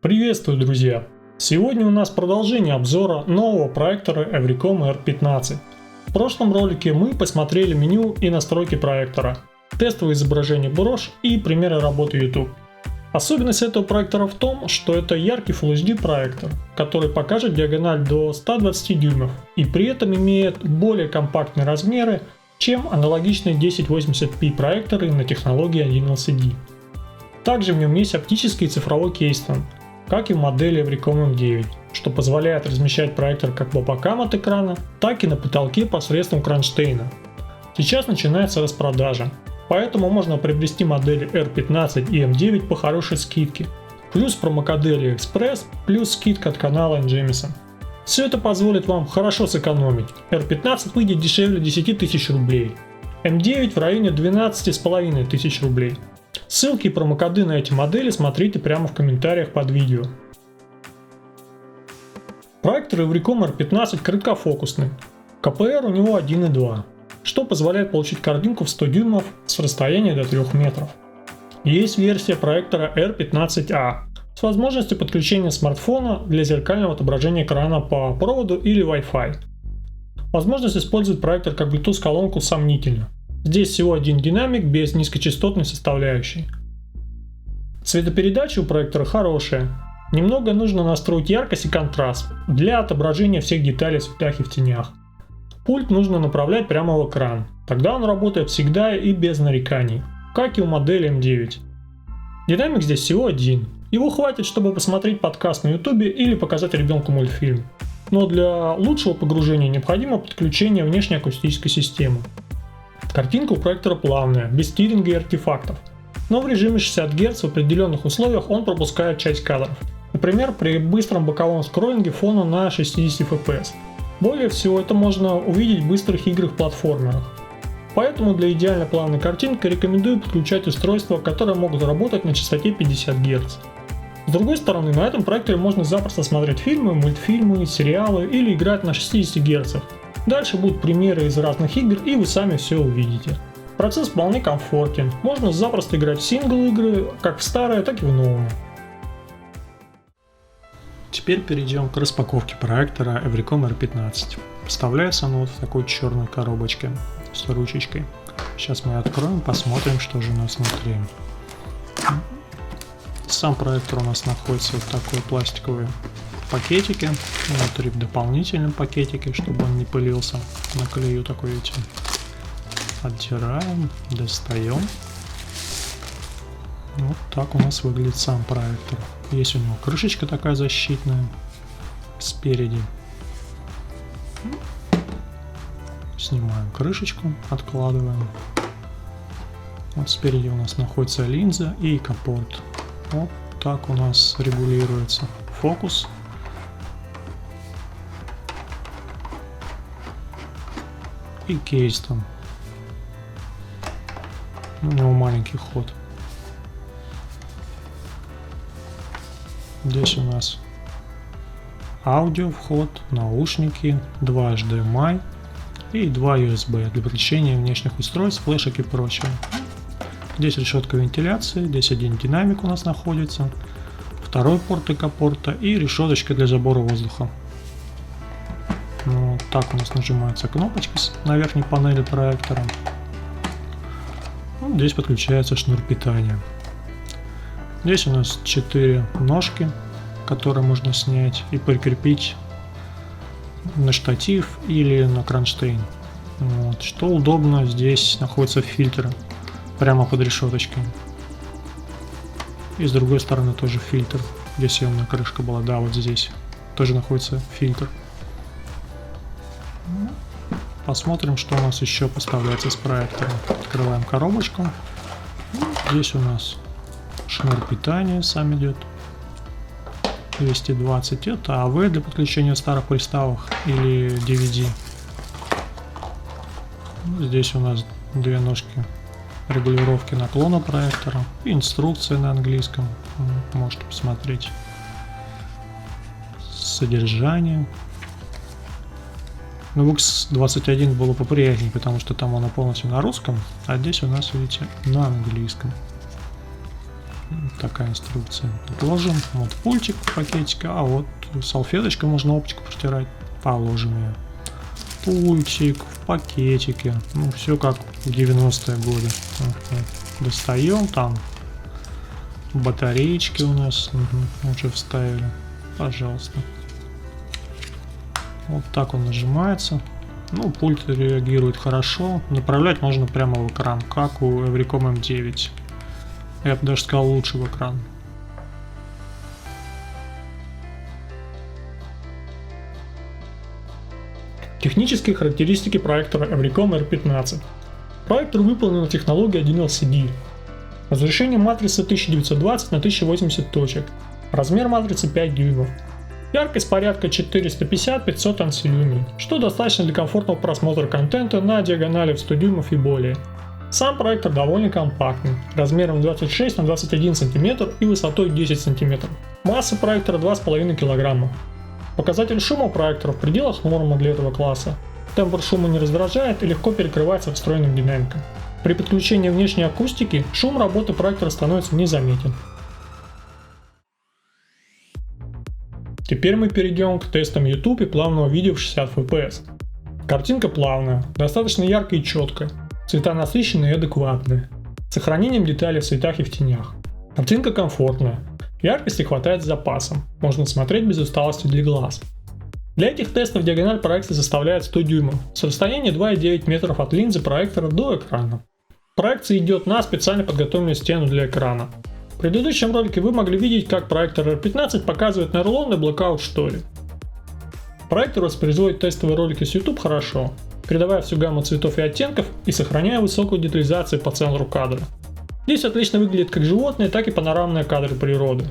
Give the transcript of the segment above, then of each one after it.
Приветствую, друзья! Сегодня у нас продолжение обзора нового проектора Everycom R15. В прошлом ролике мы посмотрели меню и настройки проектора, тестовые изображения брош и примеры работы YouTube. Особенность этого проектора в том, что это яркий Full HD проектор, который покажет диагональ до 120 дюймов и при этом имеет более компактные размеры, чем аналогичные 1080p проекторы на технологии 1LCD. Также в нем есть оптический и цифровой кейстон, как и в модели Everycom M9, что позволяет размещать проектор как по бокам от экрана, так и на потолке посредством кронштейна. Сейчас начинается распродажа, поэтому можно приобрести модели R15 и M9 по хорошей скидке, плюс промокод AliExpress, плюс скидка от канала Jamison. Все это позволит вам хорошо сэкономить. R15 выйдет дешевле 10 тысяч рублей, M9 в районе 12,5 тысяч рублей. Ссылки и промокоды на эти модели смотрите прямо в комментариях под видео. Проектор Everycom R15 короткофокусный, КПР у него 1.2, что позволяет получить картинку в 100 дюймов с расстояния до 3 метров. Есть версия проектора R15A с возможностью подключения смартфона для зеркального отображения экрана по проводу или Wi-Fi. Возможность использовать проектор как Bluetooth колонку сомнительна. Здесь всего один динамик без низкочастотной составляющей. Цветопередача у проектора хорошая. Немного нужно настроить яркость и контраст для отображения всех деталей в цветах и в тенях. Пульт нужно направлять прямо в экран. Тогда он работает всегда и без нареканий, как и у модели M9. Динамик здесь всего один. Его хватит, чтобы посмотреть подкаст на YouTube или показать ребенку мультфильм. Но для лучшего погружения необходимо подключение внешней акустической системы. Картинка у проектора плавная, без стиринга и артефактов, но в режиме 60 Гц в определенных условиях он пропускает часть кадров, например при быстром боковом скроллинге фона на 60 FPS. Более всего это можно увидеть в быстрых играх-платформерах. Поэтому для идеально плавной картинки рекомендую подключать устройства, которые могут работать на частоте 50 Гц. С другой стороны, на этом проекторе можно запросто смотреть фильмы, мультфильмы, сериалы или играть на 60 Гц. Дальше будут примеры из разных игр, и вы сами все увидите. Процесс вполне комфортен, можно запросто играть в сингл-игры, как в старые, так и в новые. Теперь перейдем к распаковке проектора Everycom R15. Поставляется оно вот в такой черной коробочке с ручечкой. Сейчас мы откроем, посмотрим, что же у нас внутри. Сам проектор у нас находится в такой пластиковой пакетике, внутри в дополнительном пакетике, чтобы он не пылился. Наклею такой, видите. Оттираем, достаем. Вот так у нас выглядит сам проектор. Есть у него крышечка такая защитная спереди. Снимаем крышечку, откладываем. Вот спереди у нас находится линза и капот. Вот так у нас регулируется фокус. И кейс там. У него маленький ход. Здесь у нас аудио вход, наушники, 2 HDMI и 2 USB для подключения внешних устройств, флешек и прочего. Здесь решетка вентиляции, здесь один динамик у нас находится, второй порт ИК-порта и решеточка для забора воздуха. Вот так у нас нажимаются кнопочки на верхней панели проектора. Вот здесь подключается шнур питания. Здесь у нас 4 ножки, которые можно снять и прикрепить на штатив или на кронштейн. Вот. Что удобно, здесь находится фильтр прямо под решеточкой. И с другой стороны тоже фильтр, где съемная крышка была, да, вот здесь тоже находится фильтр. Посмотрим, что у нас еще поставляется с проектором. Открываем коробочку. Здесь у нас шнур питания сам идет. 220 это АВ для подключения старых приставок или DVD. Здесь у нас 2 ножки регулировки наклона проектора и инструкция на английском. Можете посмотреть содержание. На Wix 21 было поприятнее, потому что там оно полностью на русском, а здесь у нас, видите, на английском. Такая инструкция. Положим вот пультик в пакетике, а вот салфеточкой можно оптику протирать. Положим ее. Пультик в пакетике. Ну, все как в 90-е годы. Достаем там. Батареечки у нас уже вставили. Пожалуйста. Вот так он нажимается. Ну, пульт реагирует хорошо. Направлять можно прямо в экран, как у Everycom M9. Я бы даже сказал, лучше в экран. Технические характеристики проектора Everycom R15. Проектор выполнен на технологии 1LCD. Разрешение матрицы 1920 на 1080 точек. Размер матрицы 5 дюймов. Яркость порядка 450-500 ансилюмий, что достаточно для комфортного просмотра контента на диагонали в 100 дюймов и более. Сам проектор довольно компактный, размером 26 на 21 см и высотой 10 см. Масса проектора 2,5 кг. Показатель шума проектора в пределах нормы для этого класса. Тембр шума не раздражает и легко перекрывается встроенным динамиком. При подключении внешней акустики шум работы проектора становится незаметен. Теперь мы перейдем к тестам YouTube и плавного видео в 60 fps. Картинка плавная, достаточно яркая и четкая, цвета насыщенные и адекватные, с сохранением деталей в цветах и в тенях. Картинка комфортная, яркости хватает с запасом, можно смотреть без усталости для глаз. Для этих тестов диагональ проекции составляет 100 дюймов, с расстояния 2,9 метров от линзы проектора до экрана. Проекция идет на специально подготовленную стену для экрана. В предыдущем ролике вы могли видеть, как проектор R15 показывает на рулонной блокаут шторе. Проектор воспроизводит тестовые ролики с YouTube хорошо, передавая всю гамму цветов и оттенков и сохраняя высокую детализацию по центру кадра. Здесь отлично выглядит как животные, так и панорамные кадры природы.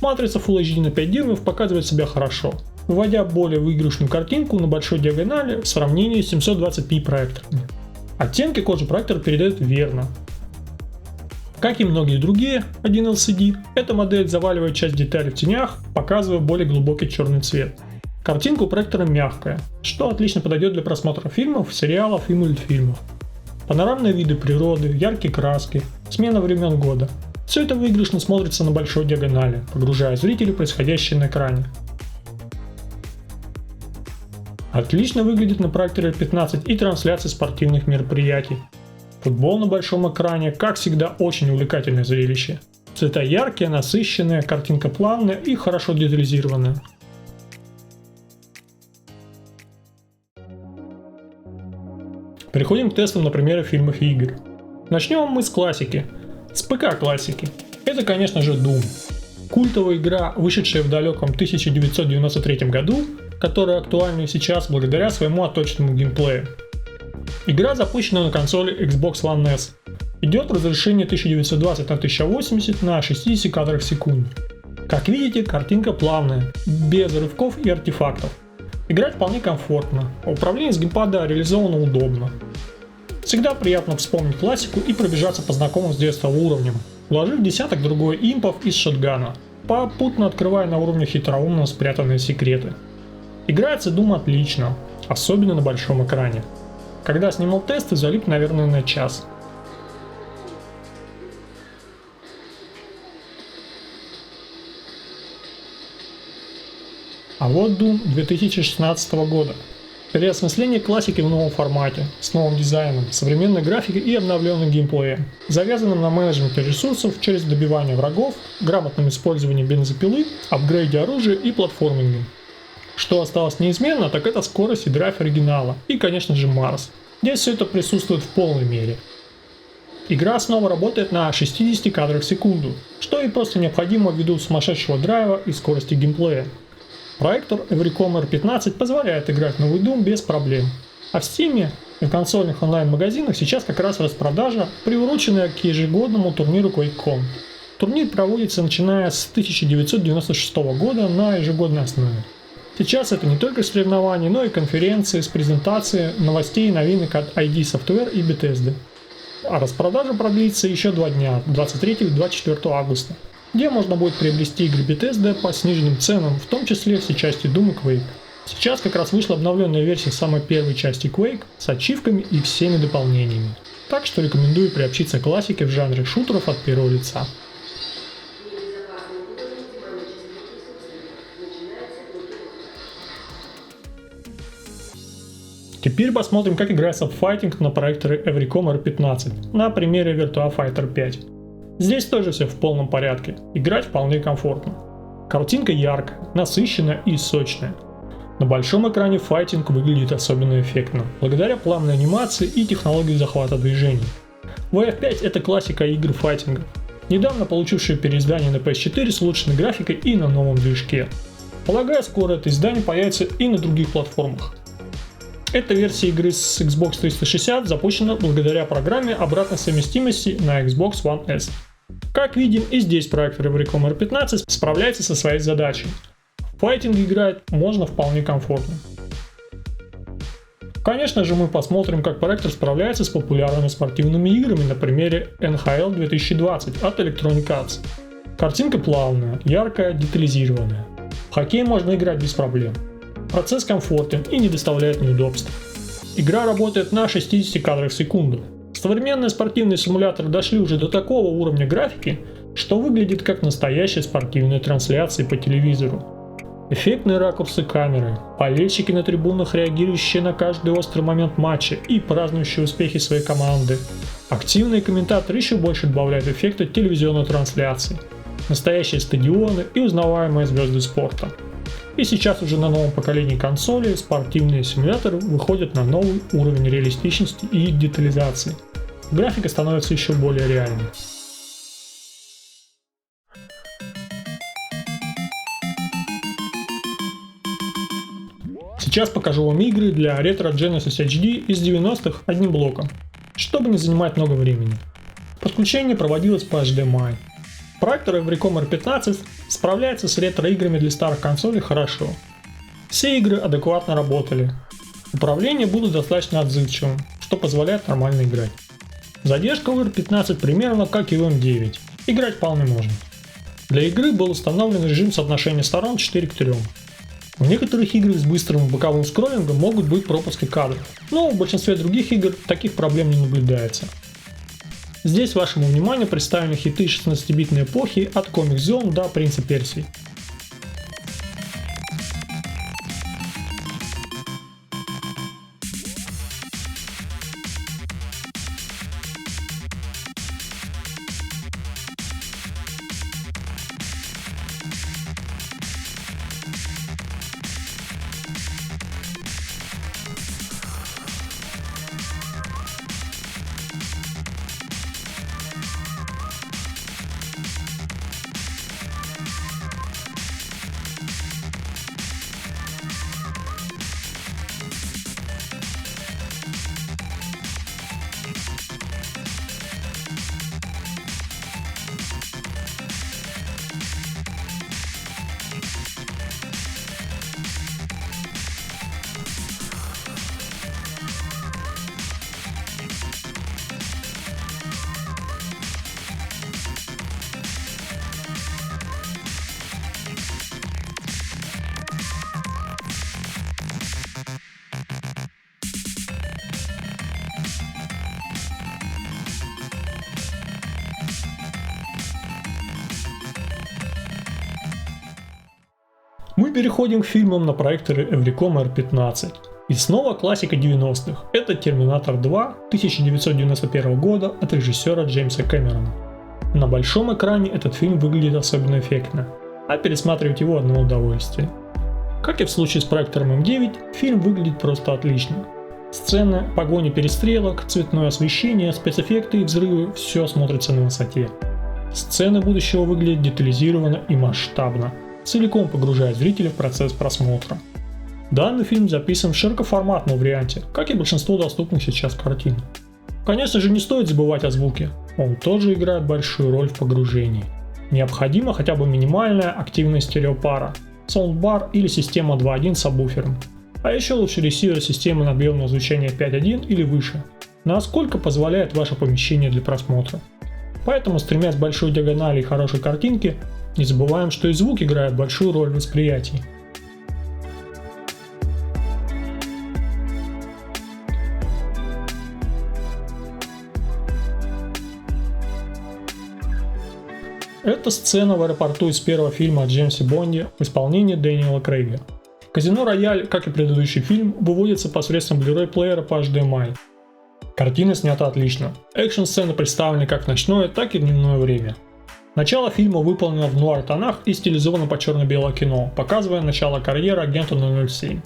Матрица Full HD на 5 дюймов показывает себя хорошо, выводя более выигрышную картинку на большой диагонали в сравнении с 720p проекторами. Оттенки кожи проектор передает верно. Как и многие другие 1LCD, эта модель заваливает часть деталей в тенях, показывая более глубокий черный цвет. Картинка у проектора мягкая, что отлично подойдет для просмотра фильмов, сериалов и мультфильмов. Панорамные виды природы, яркие краски, смена времен года. Все это выигрышно смотрится на большой диагонали, погружая зрителей в происходящее на экране. Отлично выглядит на проекторе R15 и трансляции спортивных мероприятий. Футбол на большом экране, как всегда, очень увлекательное зрелище. Цвета яркие, насыщенные, картинка плавная и хорошо детализированная. Переходим к тестам на примеры фильмов и игр. Начнем мы с классики. С ПК-классики. Это, конечно же, Doom. Культовая игра, вышедшая в далеком 1993 году, которая актуальна и сейчас благодаря своему отточенному геймплею. Игра запущена на консоли Xbox One S. Идет в разрешении 1920 на 1080 на 60 кадрах в секунду. Как видите, картинка плавная, без рывков и артефактов. Играть вполне комфортно, а управление с геймпада реализовано удобно. Всегда приятно вспомнить классику и пробежаться по знакомым с детства уровням, вложив десяток другой импов из шотгана, попутно открывая на уровне хитроумно спрятанные секреты. Играется Doom отлично, особенно на большом экране. Когда снимал тесты, залип, наверное, на час. А вот Doom 2016 года. Переосмысление классики в новом формате, с новым дизайном, современной графикой и обновленным геймплеем, завязанным на менеджменте ресурсов через добивание врагов, грамотном использовании бензопилы, апгрейде оружия и платформинге. Что осталось неизменно, так это скорость и драйв оригинала, и, конечно же, Марс. Здесь все это присутствует в полной мере. Игра снова работает на 60 кадрах в секунду, что и просто необходимо ввиду сумасшедшего драйва и скорости геймплея. Проектор Everycom R15 позволяет играть в новый Doom без проблем. А в Steam и в консольных онлайн-магазинах сейчас как раз распродажа, приуроченная к ежегодному турниру QuakeCon. Турнир проводится начиная с 1996 года на ежегодной основе. Сейчас это не только соревнования, но и конференции с презентацией новостей и новинок от ID Software и Bethesda. А распродажа продлится еще 2 дня, 23 и 24 августа, где можно будет приобрести игры Bethesda по сниженным ценам, в том числе все части Doom и Quake. Сейчас как раз вышла обновленная версия самой первой части Quake с ачивками и всеми дополнениями. Так что рекомендую приобщиться к классике в жанре шутеров от первого лица. Теперь посмотрим, как играется файтинг на проекторе Everycom R15 на примере Virtua Fighter 5. Здесь тоже все в полном порядке, играть вполне комфортно. Картинка яркая, насыщенная и сочная. На большом экране файтинг выглядит особенно эффектно, благодаря плавной анимации и технологии захвата движений. VF5 это классика игр файтинга, недавно получившая переиздание на PS4 с улучшенной графикой и на новом движке. Полагаю, скоро это издание появится и на других платформах. Эта версия игры с Xbox 360 запущена благодаря программе обратной совместимости на Xbox One S. Как видим, и здесь проектор Everycom R15 справляется со своей задачей. В файтинг играть можно вполне комфортно. Конечно же, мы посмотрим, как проектор справляется с популярными спортивными играми на примере NHL 2020 от Electronic Arts. Картинка плавная, яркая, детализированная. В хоккей можно играть без проблем. Процесс комфортен и не доставляет неудобств. Игра работает на 60 кадрах в секунду. Современные спортивные симуляторы дошли уже до такого уровня графики, что выглядит как настоящие спортивные трансляции по телевизору. Эффектные ракурсы камеры, болельщики на трибунах, реагирующие на каждый острый момент матча и празднующие успехи своей команды. Активные комментаторы еще больше добавляют эффекта телевизионной трансляции. Настоящие стадионы и узнаваемые звезды спорта. И сейчас уже на новом поколении консолей спортивные симуляторы выходят на новый уровень реалистичности и детализации. Графика становится еще более реальной. Сейчас покажу вам игры для Retro Genesis HD из 90-х одним блоком, чтобы не занимать много времени. Подключение проводилось по HDMI. Проектор Everycom R15 справляется с ретро-играми для старых консолей хорошо. Все игры адекватно работали. Управление было достаточно отзывчивым, что позволяет нормально играть. Задержка у R15 примерно как и у M9. Играть вполне можно. Для игры был установлен режим соотношения сторон 4:3. В некоторых играх с быстрым боковым скроллингом могут быть пропуски кадров, но в большинстве других игр таких проблем не наблюдается. Здесь вашему вниманию представлены хиты 16-битной эпохи от Comix Zone до Принца Персии. Мы переходим к фильмам на проекторе Everycom R15. И снова классика 90-х. Это Терминатор 2 1991 года от режиссера Джеймса Кэмерона. На большом экране этот фильм выглядит особенно эффектно, а пересматривать его одно удовольствие. Как и в случае с проектором M9, фильм выглядит просто отлично. Сцены, погони перестрелок, цветное освещение, спецэффекты и взрывы – все смотрится на высоте. Сцены будущего выглядят детализированно и масштабно, целиком погружая зрителя в процесс просмотра. Данный фильм записан в широкоформатном варианте, как и большинство доступных сейчас картин. Конечно же, не стоит забывать о звуке, он тоже играет большую роль в погружении. Необходима хотя бы минимальная активная стереопара, саундбар или система 2.1 с сабвуфером. А еще лучше ресивер системы надбьемного звучания 5.1 или выше, насколько позволяет ваше помещение для просмотра. Поэтому, стремясь к большой диагонали и хорошей картинке, не забываем, что и звук играет большую роль в восприятии. Это сцена в аэропорту из первого фильма о Джеймсе Бонде в исполнении Дэниела Крейга. Казино Рояль, как и предыдущий фильм, выводится посредством Blu-ray плеера по HDMI. Картина снята отлично. Экшн-сцены представлены как в ночное, так и в дневное время. Начало фильма выполнено в нуар-тонах и стилизовано по черно-белое кино, показывая начало карьеры агента 007.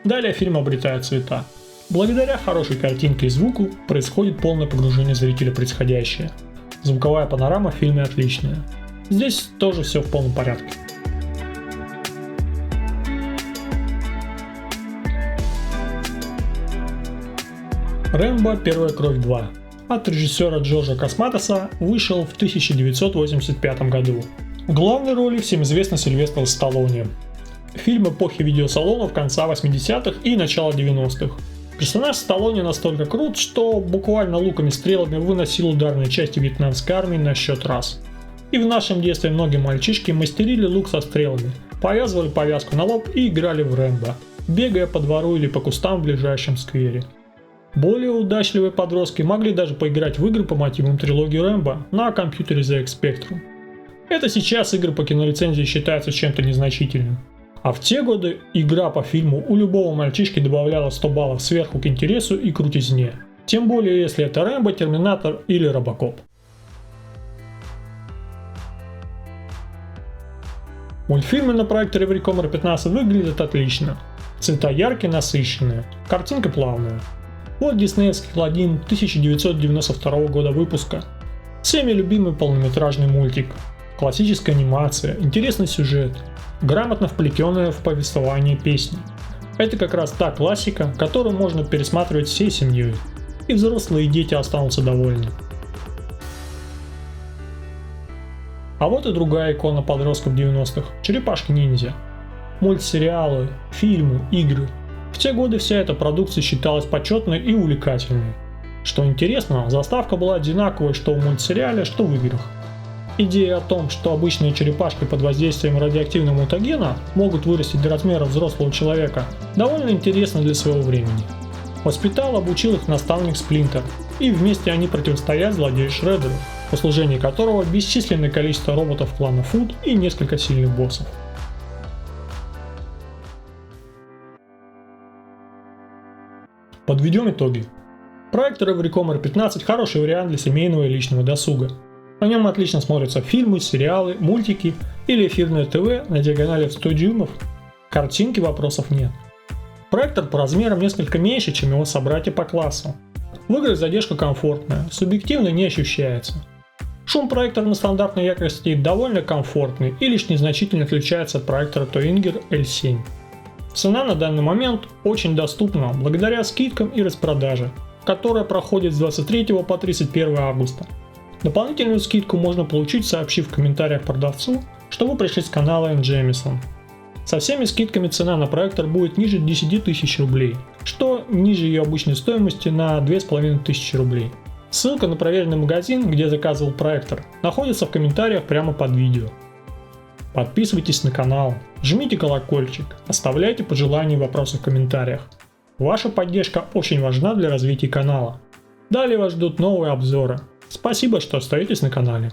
Далее фильм обретает цвета. Благодаря хорошей картинке и звуку происходит полное погружение зрителя в происходящее. Звуковая панорама в фильме отличная. Здесь тоже все в полном порядке. Рэмбо. Первая кровь 2 от режиссера Джорджа Косматоса вышел в 1985 году. В главной роли всем известный Сильвестр Сталлоне. Фильм эпохи видеосалонов конца 80-х и начала 90-х. Персонаж Сталлоне настолько крут, что буквально луками-стрелами выносил ударные части вьетнамской армии на счет раз. И в нашем детстве многие мальчишки мастерили лук со стрелами, повязывали повязку на лоб и играли в Рэмбо, бегая по двору или по кустам в ближайшем сквере. Более удачливые подростки могли даже поиграть в игры по мотивам трилогии Рэмбо на компьютере ZX Spectrum. Это сейчас игры по кинорецензии считаются чем-то незначительным. А в те годы игра по фильму у любого мальчишки добавляла 100 баллов сверху к интересу и крутизне. Тем более если это Рэмбо, Терминатор или Робокоп. Мультфильмы на проекторе Recomer 15 выглядят отлично. Цвета яркие, насыщенные, картинка плавная. Вот диснеевский Аладдин 1992 года выпуска. Всеми любимый полнометражный мультик. Классическая анимация, интересный сюжет, грамотно вплетенная в повествование песни. Это как раз та классика, которую можно пересматривать всей семьей. И взрослые, и дети останутся довольны. А вот и другая икона подростков 90-х – Черепашки-ниндзя. Мультсериалы, фильмы, игры. В те годы вся эта продукция считалась почетной и увлекательной. Что интересно, заставка была одинаковой что в мультсериале, что в играх. Идея о том, что обычные черепашки под воздействием радиоактивного мутагена могут вырасти до размера взрослого человека, довольно интересна для своего времени. Воспитал, обучил их наставник Сплинтер, и вместе они противостоят злодею Шреддеру, в услужении которого бесчисленное количество роботов клана Food и несколько сильных боссов. Подведем итоги. Проектор Recomer 15 хороший вариант для семейного и личного досуга. На нем отлично смотрятся фильмы, сериалы, мультики или эфирное ТВ на диагонали в 100 дюймов. Картинки вопросов нет. Проектор по размерам несколько меньше, чем его собратья по классу. В играх задержка комфортная, субъективно не ощущается. Шум проектора на стандартной яркости довольно комфортный и лишь незначительно отличается от проектора Toyinger L7. Цена на данный момент очень доступна благодаря скидкам и распродаже, которая проходит с 23 по 31 августа. Дополнительную скидку можно получить, сообщив в комментариях продавцу, что вы пришли с канала Jameson. Со всеми скидками цена на проектор будет ниже 10 тысяч рублей, что ниже ее обычной стоимости на 2500 рублей. Ссылка на проверенный магазин, где заказывал проектор, находится в комментариях прямо под видео. Подписывайтесь на канал, жмите колокольчик, оставляйте пожелания и вопросы в комментариях. Ваша поддержка очень важна для развития канала. Далее вас ждут новые обзоры. Спасибо, что остаетесь на канале.